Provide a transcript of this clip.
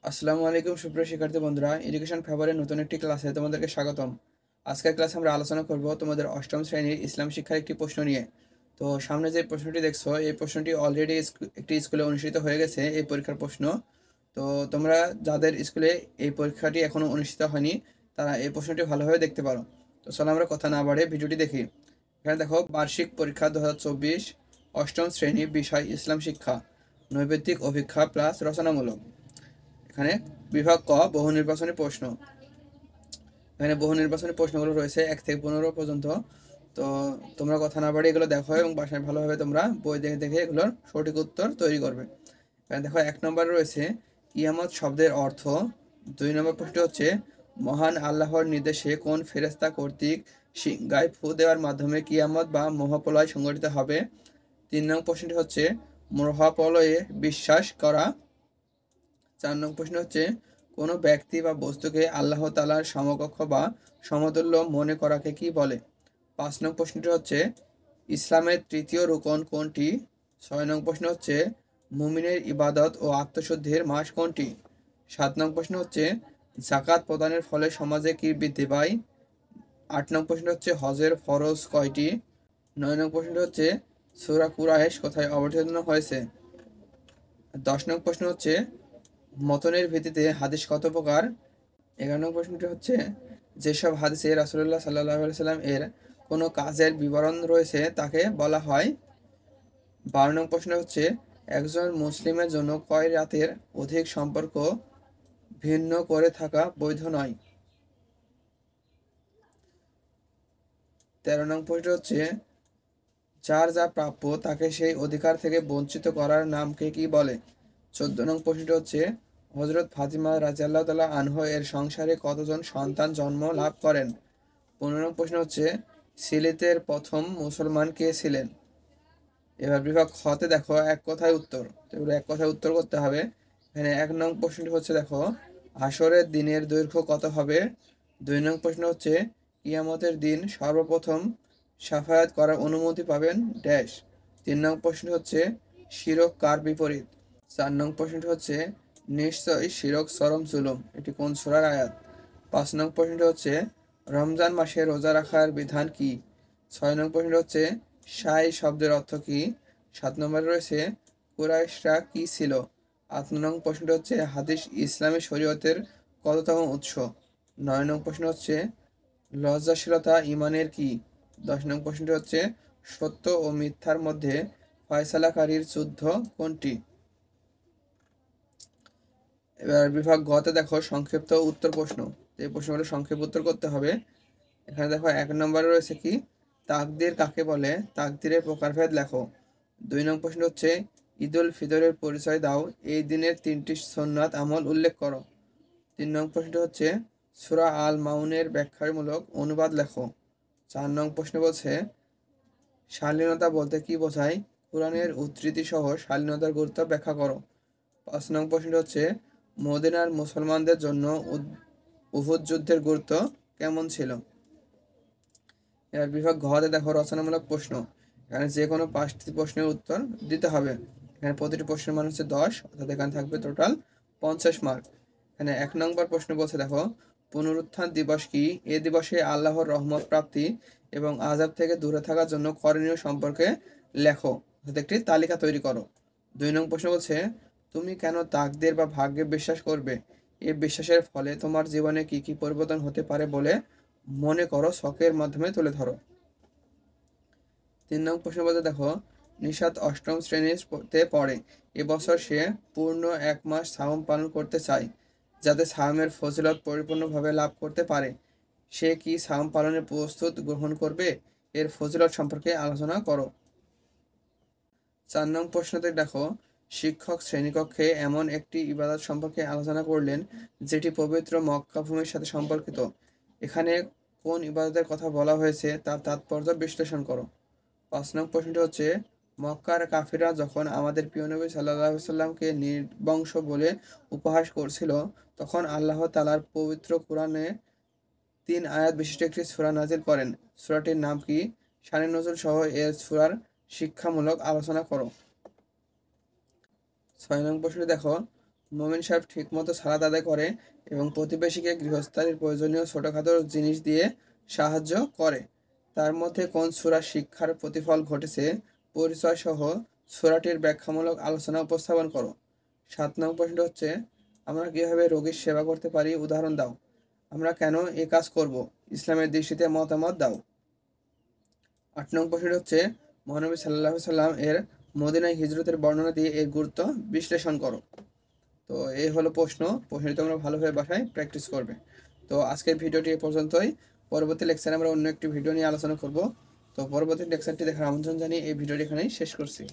আসসালামু আলাইকুম সুপ্রিয় শিক্ষার্থী বন্ধুরা, এডুকেশন ফেভারের নতুন একটি ক্লাসে তোমাদেরকে স্বাগতম। আজকের ক্লাসে আমরা আলোচনা করব তোমাদের অষ্টম শ্রেণীর ইসলাম শিক্ষার একটি প্রশ্ন নিয়ে। তো সামনে যে প্রশ্নটি দেখছো, এই প্রশ্নটি অলরেডি একটি স্কুলে অনুষ্ঠিত হয়ে গেছে এই পরীক্ষার প্রশ্ন। তো তোমরা যাদের স্কুলে এই পরীক্ষাটি এখনো অনুষ্ঠিত হয়নি, তারা এই প্রশ্নটি ভালোভাবে দেখতে পারো। তো চলো আমরা কথা না বাড়ে ভিডিওটি দেখি। এখানে দেখো, বার্ষিক পরীক্ষা 2024, অষ্টম শ্রেণী, বিষয় ইসলাম শিক্ষা, নৈবেদিক অভিক্ষা প্লাস রচনামূলক। এখানে বিভাগ ক, বহু নির্বাচনী প্রশ্ন। এখানে বহু নির্বাচনী প্রশ্নগুলো রয়েছে 1 থেকে 15 পর্যন্ত। তো তোমরা কথা না বাড়িয়ে এগুলো দেখো এবং বাসায় ভালোভাবে তোমরা বই দেখে দেখে এগুলোর সঠিক উত্তর তৈরি করবে। এখানে দেখো, 1 নম্বরে রয়েছে কিয়ামত শব্দের অর্থ। 2 নম্বর প্রশ্নটি হচ্ছে মহান আল্লাহর নির্দেশে কোন ফেরেশতা কর্তৃক সিংহায় ফু দেওয়ার মাধ্যমে কিয়ামত বা মহাপ্রলয় সংঘটিত হবে। 3 নম্বর প্রশ্নটি হচ্ছে মহাপ্রলয়ে বিশ্বাস করা। 4 নং প্রশ্ন হচ্ছে কোনো ব্যক্তি বা বস্তুকে আল্লাহ তাআলার সমকক্ষ বা সমতুল্য মনে করাকে কি বলে। 5 নং প্রশ্নটি হচ্ছে ইসলামের তৃতীয় রুকন কোনটি। 6 নং প্রশ্ন হচ্ছে মুমিনের ইবাদত ও আত্মশুদ্ধির মাস কোনটি। 7 নং প্রশ্ন হচ্ছে যাকাত প্রদানের ফলে সমাজে কি বৃদ্ধি পায়। 8 নং প্রশ্ন হচ্ছে হজের ফরজ কয়টি। 9 নং প্রশ্নটি হচ্ছে সূরা কুরাইশ কোথায় অবতীর্ণ হয়েছে। 10 নং প্রশ্ন হচ্ছে মতনের ভিত্তিতে হাদিস কত প্রকার। 11 নং প্রশ্নটি হচ্ছে যেসব হাদিসে রাসূলুল্লাহ সাল্লাল্লাহু আলাইহি সাল্লাম এর কোনো কাজের বিবরণ রয়েছে তাকে বলা হয়। 12 নং প্রশ্ন হচ্ছে একজন মুসলিমের জন্য কয় রাতের অধিক সম্পর্ক ভিন্ন করে থাকা বৈধ নয়। 13 নং প্রশ্ন হচ্ছে যার যা প্রাপ্য তাকে সেই অধিকার থেকে বঞ্চিত করার নামকে কি বলে। 14 নং প্রশ্নটি হচ্ছে হযরত ফাতিমা রাদিয়াল্লাহু তাআলা আনহা এর সংসারে কতজন সন্তান জন্ম লাভ করেন। 15 নং প্রশ্ন হচ্ছে সিলেটের প্রথম মুসলমান কে ছিলেন। এবার বিভাগ খতে দেখো এক কথায় উত্তর, তো এগুলো এক কথায় উত্তর করতে হবে। এখানে 1 নং প্রশ্নটি হচ্ছে দেখো হাসরের দিনের দৈর্ঘ্য কত হবে। 2 নং প্রশ্ন হচ্ছে কিয়ামতের দিন সর্বপ্রথম শাফায়াত করার অনুমতি পাবেন ড্যাশ। 3 নং প্রশ্ন হচ্ছে শিরক কার বিপরীত। 4 নং প্রশ্নটি হচ্ছে নিশ্চয়ই শিরক চরম জুলুম, এটি কোন সূরার আয়াত। 5 নং প্রশ্নটি হচ্ছে রমজান মাসে রোজা রাখার বিধান কি। 6 নং প্রশ্নটি হচ্ছে শাই শব্দের অর্থ কি। 7 নম্বরে রয়েছে কুরাইশরা কি ছিল। 8 নং প্রশ্নটি হচ্ছে হাদিস ইসলামী শরীয়তের কততম উৎস। 9 নং প্রশ্ন হচ্ছে লজ্জাশীলতা ঈমানের কি। 10 নং প্রশ্নটি হচ্ছে সত্য ও মিথ্যার মধ্যে ফয়সালাকারীর যুদ্ধ কোনটি। এবার বিভাগ গতে দেখো সংক্ষিপ্ত উত্তর প্রশ্ন। এই প্রশ্নগুলো সংক্ষেপ উত্তর করতে হবে। এখানে দেখো 1 নম্বরে রয়েছে কি তাকদীর কাকে বলে, তাকদীরের প্রকারভেদ লেখো। 2 নং প্রশ্ন হচ্ছে ঈদুল ফিতরের পরিচয় দাও, এই দিনের 3টি সুন্নাত আমল উল্লেখ করো। 3 নং প্রশ্নটি হচ্ছে সূরা আল মাউনের ব্যাখ্যামূলক অনুবাদ লেখো। 4 নং প্রশ্ন বলছে শালীনতা বলতে কি বোঝায়, কুরআনের উদ্ধৃতি সহ শালীনতার গুরুত্ব ব্যাখ্যা করো। 5 নং প্রশ্নটি হচ্ছে মদিনার মুসলমানদের জন্য উহুদ যুদ্ধের গুরুত্ব কেমন ছিল। এবার বিভাগ ঘতে দেখো রচনামূলক প্রশ্ন। এখানে যে কোনো 5টি প্রশ্নের উত্তর দিতে হবে। এখানে প্রতিটি প্রশ্নের মান হচ্ছে 10, অর্থাৎ এখানে থাকবে টোটাল 50 মার্ক। এখানে 1 নম্বর প্রশ্ন বলছে দেখো পুনরুত্থান দিবস কি, এ দিবসে আল্লাহর রহমত প্রাপ্তি এবং আযাব থেকে দূরে থাকার জন্য করণীয় সম্পর্কে লেখো, অর্থাৎ একটি তালিকা তৈরি করো। 2 নং প্রশ্ন বলছে তুমি কেন তাকদীর বা ভাগ্যে বিশ্বাস করবে, এই বিশ্বাসের ফলে তোমার জীবনে কি কি পরিবর্তন হতে পারে বলে মনে করো, ছকের মাধ্যমে তুলে ধরো। 3 নং প্রশ্ন বলতে দেখো নিশাত অষ্টম শ্রেণীতে পড়ে, এবছর সে পূর্ণ 1 মাস সাওম পালন করতে চায় যাতে সাওমের ফজিলত পরিপূর্ণভাবে লাভ করতে পারে। সে কি সাওম পালনের প্রস্তুত গ্রহণ করবে, এর ফজিলত সম্পর্কে আলোচনা করো। 4 নং প্রশ্নতে দেখো শিক্ষক শ্রেণীকক্ষে এমন একটি ইবাদত সম্পর্কে আলোচনা করলেন যেটি পবিত্র মক্কা ভূমির সাথে সম্পর্কিত। এখানে কোন ইবাদতের কথা বলা হয়েছে তার তাৎপর্য বিশ্লেষণ করো। 5 নং প্রশ্নটি হচ্ছে মক্কার কাফিররা যখন আমাদের প্রিয় নবী সাল্লাল্লাহু আলাইহি সাল্লামকে নির্বংশ বলে উপহাস করছিল, তখন আল্লাহ তাআলার পবিত্র কোরআনে 3 আয়াত বিশিষ্ট একটি সূরা নাজিল করেন। সূরাটির নাম কি, শানে নজুল সহ এর সূরার শিক্ষামূলক আলোচনা করো। 6 নং প্রশ্নে দেখো মোমিন সাহেব ঠিকমতো সালাত আদায় করে এবং প্রতিবেশীকে গৃহস্থালির প্রয়োজনীয় ছোটখাটো জিনিস দিয়ে সাহায্য করে। তার মধ্যে কোন সূরা শিক্ষার প্রতিফল ঘটেছে পরিচয় সহ সূরাটির ব্যাখ্যামূলক আলোচনা উপস্থাপন করো। 7 নং প্রশ্নটি হচ্ছে, আমরা কিভাবে রোগীর সেবা করতে পারি উদাহরণ দাও। আমরা কেন এ কাজ করব ইসলামের দৃষ্টিতে মতামত দাও। 8 নং প্রশ্নটি হচ্ছে, মহানবী সাল্লাল্লাহু আলাইহি সাল্লাম এর মদিনায় হিজরতের বর্ণনা দিয়ে এর গুরুত্ব বিশ্লেষণ করো। তো এই হলো প্রশ্নটি তোমরা ভালোভাবে বাসায় প্র্যাকটিস করবে। তো আজকের ভিডিওটি এ পর্যন্তই। পরবর্তী লেকচারে আমরা অন্য একটি ভিডিও নিয়ে আলোচনা করব। তো পরবর্তী লেকচারটি দেখার আমন্ত্রণ জানিয়ে এই ভিডিওটি এখানেই শেষ করছি।